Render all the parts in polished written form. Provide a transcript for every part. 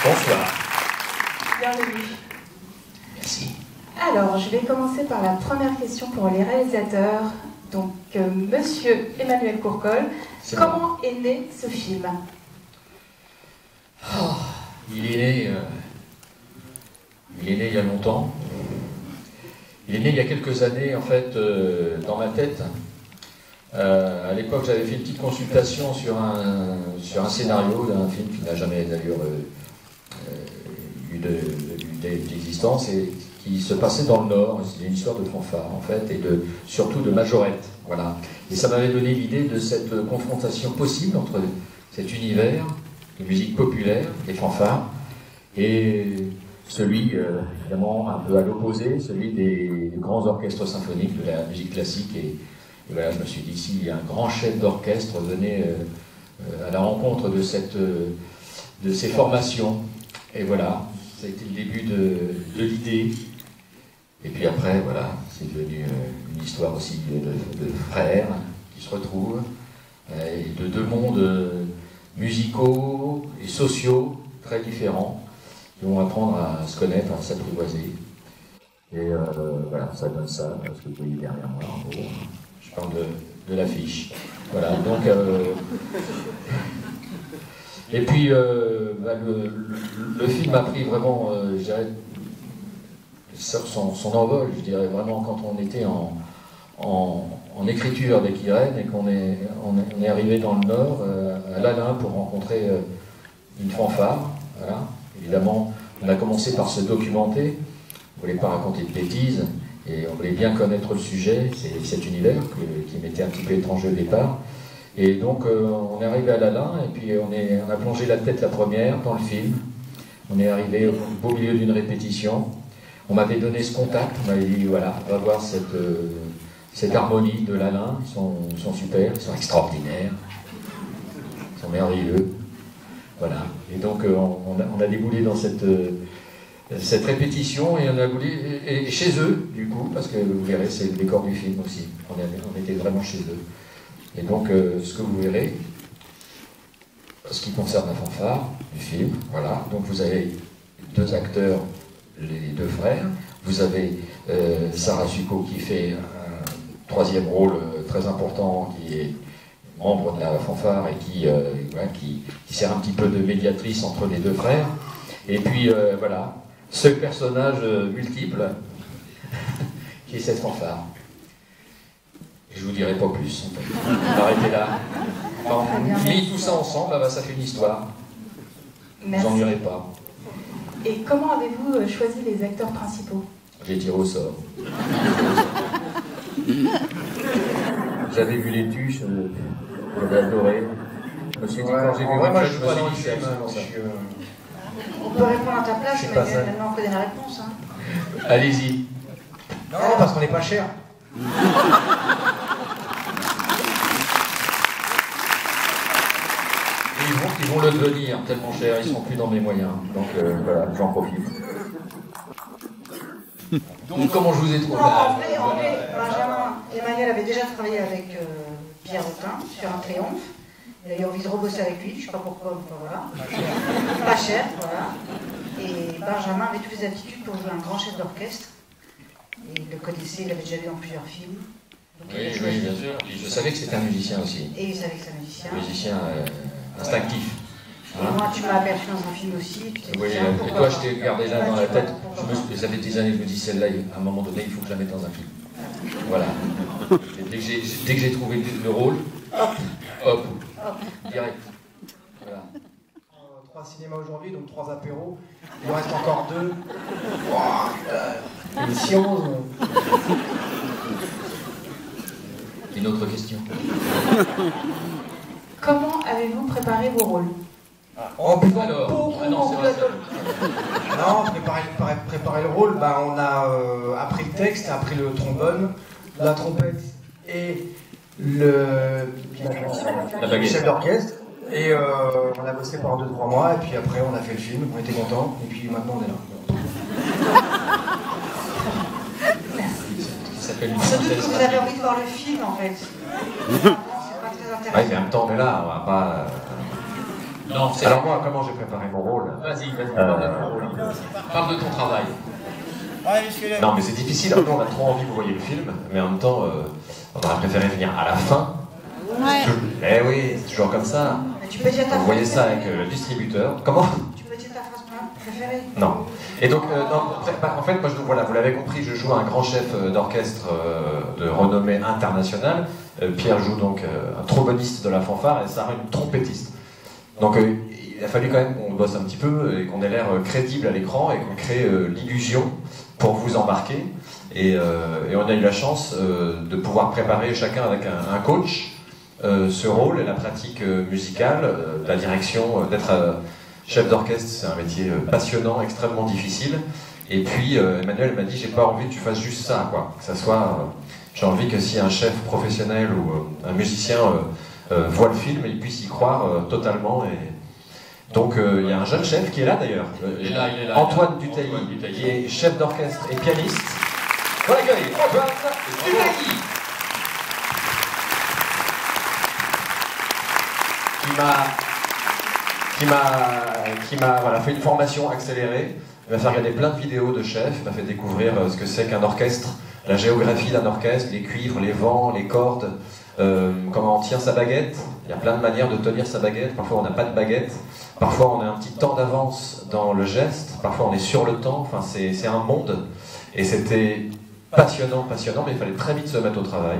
Bonsoir. Bienvenue. Merci. Alors, je vais commencer par la première question pour les réalisateurs. Donc, Monsieur Emmanuel Courcol, comment est né ce film? Il est né il y a longtemps. Il est né il y a quelques années, en fait, dans ma tête. À l'époque, j'avais fait une petite consultation sur un scénario d'un film qui n'a jamais d'ailleurs eu d'existence et qui se passait dans le Nord. C'était une histoire de fanfare, en fait, et surtout de majorette. Voilà. Et ça m'avait donné l'idée de cette confrontation possible entre cet univers de musique populaire, des fanfares, et celui, évidemment, un peu à l'opposé, celui des grands orchestres symphoniques de la musique classique. Et voilà, je me suis dit, si un grand chef d'orchestre venait à la rencontre de ces formations, et voilà, ça a été le début de l'idée. Et puis après, voilà, c'est devenu une histoire aussi de frères qui se retrouvent, et de deux mondes musicaux et sociaux très différents, qui vont apprendre à se connaître, à s'apprivoiser. Et voilà, ça donne ça, ce que vous voyez derrière moi, en gros. Je parle de l'affiche. Voilà, donc... Et puis, le film a pris vraiment, je dirais, son envol, je dirais, vraiment, quand on était en écriture avec Irène et qu'on est arrivé dans le Nord, à l'Alain, pour rencontrer une fanfare. Voilà. Évidemment, on a commencé par se documenter, on ne voulait pas raconter de bêtises, et on voulait bien connaître le sujet, c'est cet univers qui m'était un petit peu étranger au départ. Et donc, on est arrivé à l'Alain, et puis on a plongé la tête la première dans le film. On est arrivé au beau milieu d'une répétition. On m'avait donné ce contact, on m'avait dit, voilà, va voir cette harmonie de l'Alain, ils sont super, ils sont extraordinaires, ils sont merveilleux. Voilà. Et donc, on a déboulé dans cette répétition, et on a voulu, et chez eux, du coup, parce que vous verrez, c'est le décor du film aussi. On était vraiment chez eux. Et donc, ce que vous verrez, ce qui concerne la fanfare du film. Voilà. Donc vous avez 2 acteurs, les 2 frères. Vous avez Sarah Succo qui fait un 3e rôle très important, qui est membre de la fanfare et qui sert un petit peu de médiatrice entre les 2 frères. Et puis voilà, ce personnage multiple qui est cette fanfare. Et je vous dirai pas plus. En fait. On va arrêter là. Quand on met tout ça ensemble, bah, ça fait une histoire. Merci. Vous n'en irez pas. Et comment avez-vous choisi les acteurs principaux? J'ai tiré au sort. J'avais vu les tuches, j'avais adoré. Je me suis dit, quand j'ai vu moi, je je suis me pas suis dans dit, le c'est film. absolument ça. On peut répondre à ta place, Je suis mais pas ça. maintenant on connaît la réponse. Hein. Allez-y. Non, parce qu'on n'est pas cher. Ils vont le devenir tellement cher, ils sont plus dans mes moyens. Donc voilà, j'en profite. Donc comment je vous ai trouvé? Non, en fait, Benjamin, Emmanuel avait déjà travaillé avec Pierre Autin sur un triomphe. Il a eu envie de rebosser avec lui, je ne sais pas pourquoi, enfin, voilà. Pas cher, voilà. Et Benjamin avait toutes les aptitudes pour jouer un grand chef d'orchestre. Et il le connaissait, il l'avait déjà vu dans plusieurs films. Donc, il a Oui, choisi. bien sûr. Et je savais que c'était un musicien aussi. Et il savait que c'est un musicien. Un musicien instinctif. Et moi, tu m'as aperçu dans un film aussi. Tu t'es dit, Oui, tiens, et pourquoi toi, pas. je t'ai gardé là Bah, dans la tu vois, tête. pourquoi pas. Ça fait des années que je me dis, celle-là, à un moment donné, il faut que je la mette dans un film. Voilà. Et dès que j'ai trouvé le rôle, hop, direct. Voilà. 3 cinémas aujourd'hui, donc 3 apéros. Il en reste encore 2. Émission. Une autre question. Comment avez-vous préparé vos rôles? Oh putain, Alors, beaucoup, ah non, c'est vrai, Non, préparer le rôle, bah, on a appris le texte, appris le trombone, la trompette et le baguette. chef d'orchestre. Et on a bossé pendant 2-3 mois, et puis après on a fait le film, on était contents, et puis maintenant on est là. Ça s'appelle une Surtout synthèse. que vous avez envie de voir le film en fait. C'est pas très Ouais, intéressant. mais en même temps, on est là, on va pas. Non, c'est. Alors moi, comment j'ai préparé mon rôle? Vas-y, parle de ton rôle. Parle de ton travail. Non, mais c'est difficile. Après, on a trop envie que vous voyez le film, mais en même temps, on aurait préféré venir à la fin. Eh oui, c'est toujours comme ça. Mais tu peux dire ta Vous voyez phrase ça avec préférée. le distributeur. Comment? Tu peux dire ta phrase préférée. Non. Et donc, en fait, moi, voilà, vous l'avez compris, je joue un grand chef d'orchestre de renommée internationale. Pierre joue donc un tromboniste de la fanfare et Sarah une trompettiste. Donc, il a fallu quand même qu'on bosse un petit peu et qu'on ait l'air crédible à l'écran et qu'on crée l'illusion pour vous embarquer. Et on a eu la chance de pouvoir préparer chacun avec un coach ce rôle et la pratique musicale, la direction, d'être chef d'orchestre, c'est un métier passionnant, extrêmement difficile. Et puis Emmanuel m'a dit, j'ai pas envie que tu fasses juste ça, quoi. Que ça soit, j'ai envie que si un chef professionnel ou un musicien voit le film, il puisse y croire totalement. Et donc il y a un jeune chef qui est là d'ailleurs, Il est là. Antoine Dutailly, Antoine Dutailly. qui est chef d'orchestre et pianiste. Voilà, accueille Antoine Dutailly, qui m'a voilà, fait une formation accélérée. Il m'a fait regarder plein de vidéos de chefs, il m'a fait découvrir ce que c'est qu'un orchestre, la géographie d'un orchestre, les cuivres, les vents, les cordes, comment on tient sa baguette. Il y a plein de manières de tenir sa baguette. Parfois on n'a pas de baguette, parfois on a un petit temps d'avance dans le geste, parfois on est sur le temps. Enfin, c'est un monde. Et c'était passionnant, mais il fallait très vite se mettre au travail.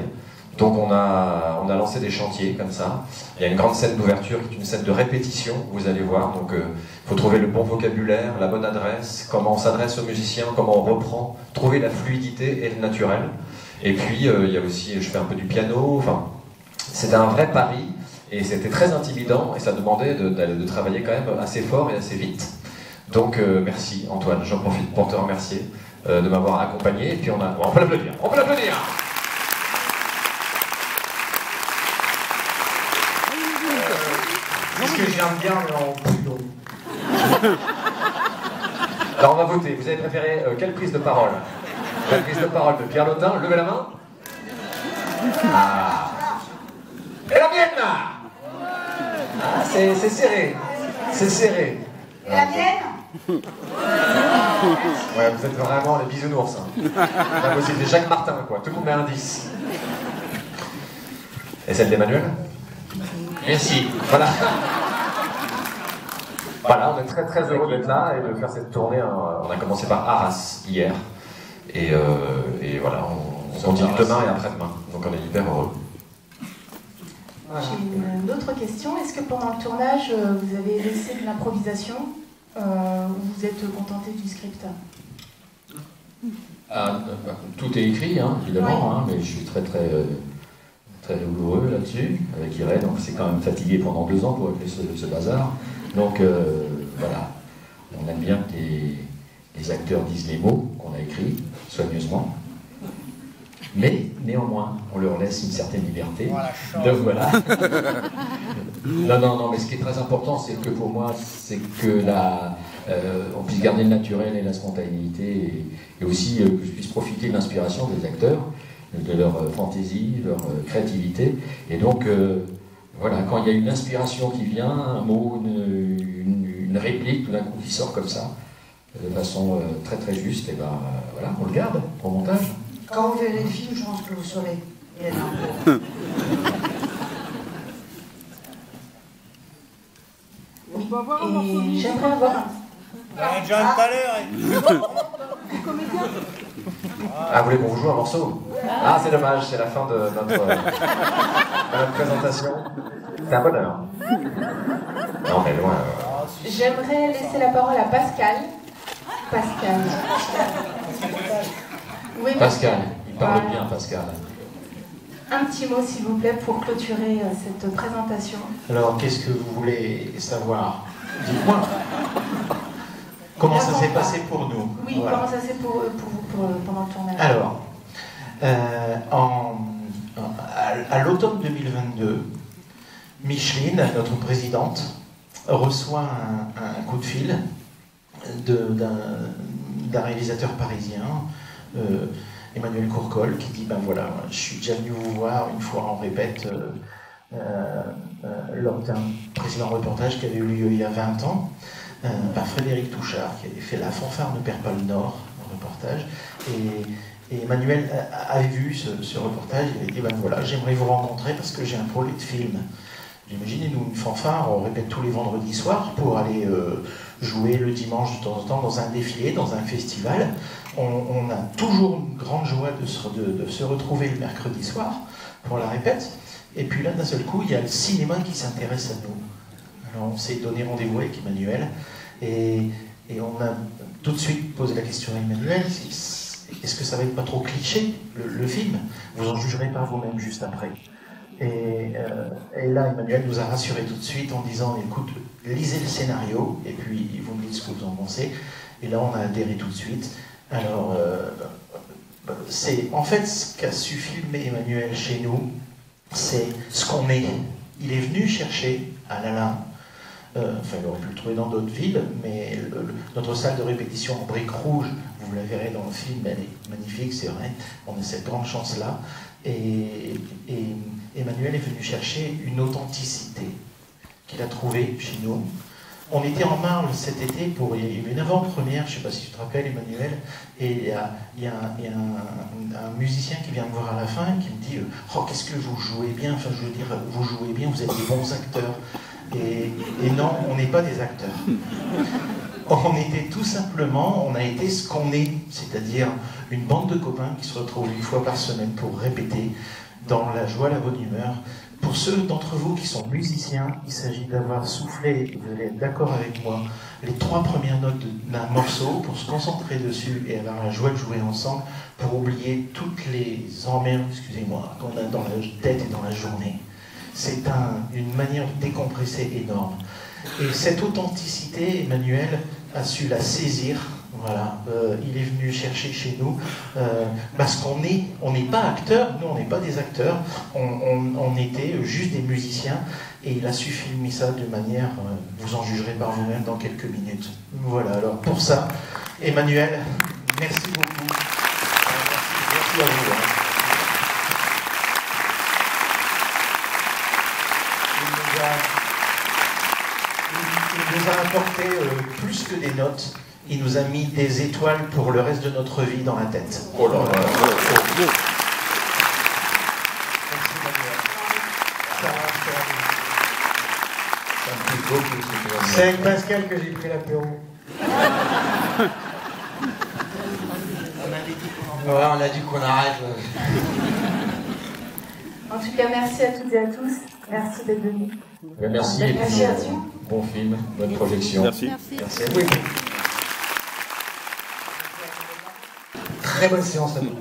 Donc on a lancé des chantiers comme ça. Il y a une grande scène d'ouverture qui est une scène de répétition, vous allez voir. Donc il faut trouver le bon vocabulaire, la bonne adresse, comment on s'adresse aux musiciens, comment on reprend, trouver la fluidité et le naturel. Et puis il y a aussi, je fais un peu du piano. Enfin, c'était un vrai pari et c'était très intimidant et ça demandait de travailler quand même assez fort et assez vite. Donc merci Antoine, j'en profite pour te remercier de m'avoir accompagné. Et puis on peut l'applaudir, on peut l'applaudir. C'est ce que je viens de dire, mais en plus long. Alors on va voter. Vous avez préféré quelle prise de parole? La prise de parole de Pierre Lotin, levez la main. Ah. Et la mienne là. Ah, c'est serré. C'est serré. Et la mienne? Ouais, vous êtes vraiment les bisounours. Hein. C'est impossible. C'est Jacques Martin, quoi. Tout le monde met un 10. Et celle d'Emmanuel? Merci. Voilà. Voilà, on est très très heureux d'être là et de faire cette tournée. On a commencé par Arras hier. Et voilà, on continue demain et après-demain. Donc on est hyper heureux. J'ai une autre question. Est-ce que pendant le tournage, vous avez laissé de l'improvisation ou vous êtes contenté du script? Tout est écrit, hein, évidemment, hein, mais je suis très rigoureux là-dessus, avec Irène, donc c'est quand même fatigué pendant 2 ans pour appeler ce bazar. Donc voilà, on aime bien que les acteurs disent les mots qu'on a écrits soigneusement, mais néanmoins, on leur laisse une certaine liberté. Donc voilà. Non, mais ce qui est très important, c'est que pour moi, c'est que on puisse garder le naturel et la spontanéité, et aussi que je puisse profiter de l'inspiration des acteurs, de leur fantaisie, leur créativité. Et donc, voilà, quand il y a une inspiration qui vient, un mot, une réplique, tout d'un coup qui sort comme ça, de façon très très juste, et ben voilà, on le garde pour le montage. Quand vous verrez le film, je pense que vous saurez. Oui. Et j'aimerais avoir John tout à l'heure. Ah, vous voulez qu'on vous joue un morceau? Ah, c'est dommage, c'est la fin de notre présentation. C'est un bonheur. Non, mais loin. J'aimerais laisser la parole à Pascal. Pascal. Oui, Pascal, il parle voilà. bien, Pascal. Un petit mot, s'il vous plaît, pour clôturer cette présentation. Alors, qu'est-ce que vous voulez savoir? Dites-moi. Comment ça s'est passé pour nous? Oui, Voilà. comment ça s'est pour vous pendant le tournage? Alors, à l'automne 2022, Micheline, notre présidente, reçoit un coup de fil d'un réalisateur parisien, Emmanuel Courcol, qui dit ben voilà, je suis déjà venu vous voir une fois en répète lors d'un précédent reportage qui avait eu lieu il y a 20 ans, par Frédéric Touchard, qui avait fait La fanfare ne perd pas le nord, un reportage, et Emmanuel avait vu ce reportage, il avait dit ben voilà, j'aimerais vous rencontrer parce que j'ai un projet de film. Imaginez-nous une fanfare, on répète tous les vendredis soirs pour aller jouer le dimanche de temps en temps dans un défilé, dans un festival. On a toujours une grande joie de se retrouver le mercredi soir pour la répète. Et puis là, d'un seul coup, il y a le cinéma qui s'intéresse à nous. Alors on s'est donné rendez-vous avec Emmanuel et on a tout de suite posé la question à Emmanuel, est-ce que ça va être pas trop cliché, le film? Vous en jugerez par vous-même juste après. Et là, Emmanuel nous a rassurés tout de suite en disant, écoute, lisez le scénario, et puis vous me dites ce que vous en pensez. Et là, on a adhéré tout de suite. Alors, c'est en fait ce qu'a su filmer Emmanuel chez nous, c'est ce qu'on est. Il est venu chercher à l'Alain, enfin, il aurait pu le trouver dans d'autres villes, mais notre salle de répétition en briques rouges, vous la verrez dans le film, elle est magnifique, c'est vrai, on a cette grande chance-là. Et Emmanuel est venu chercher une authenticité qu'il a trouvée chez nous. On était en Marle cet été il y a eu une avant-première, je ne sais pas si tu te rappelles Emmanuel, et il y a un musicien qui vient me voir à la fin et qui me dit « Oh, qu'est-ce que vous jouez bien, enfin je veux dire, vous jouez bien, vous êtes des bons acteurs. » Et non, on n'est pas des acteurs. On était tout simplement, on a été ce qu'on est, c'est-à-dire une bande de copains qui se retrouvent une fois par semaine pour répéter dans la joie, la bonne humeur. Pour ceux d'entre vous qui sont musiciens, il s'agit d'avoir soufflé, vous allez être d'accord avec moi, les 3 premières notes d'un morceau pour se concentrer dessus et avoir la joie de jouer ensemble pour oublier toutes les emmerdes, excusez-moi, qu'on a dans la tête et dans la journée. C'est une manière de décompresser énorme. Et cette authenticité, Emmanuel a su la saisir. Voilà, il est venu chercher chez nous parce qu'on n'est pas acteurs, nous on n'est pas des acteurs, on était juste des musiciens et il a su filmer ça de manière, vous en jugerez par vous-même dans quelques minutes. Voilà, alors pour ça, Emmanuel, merci beaucoup. Merci à vous. Il nous a apporté plus que des notes. Il nous a mis des étoiles pour le reste de notre vie dans la tête. Oh là là. C'est avec Pascal que j'ai pris l'apéro. Ouais, on a dit qu'on arrête. En tout cas, merci à toutes et à tous. Merci d'être venus. Merci et puis bon film, bonne projection. Merci. Merci à vous. Très bonne séance à vous.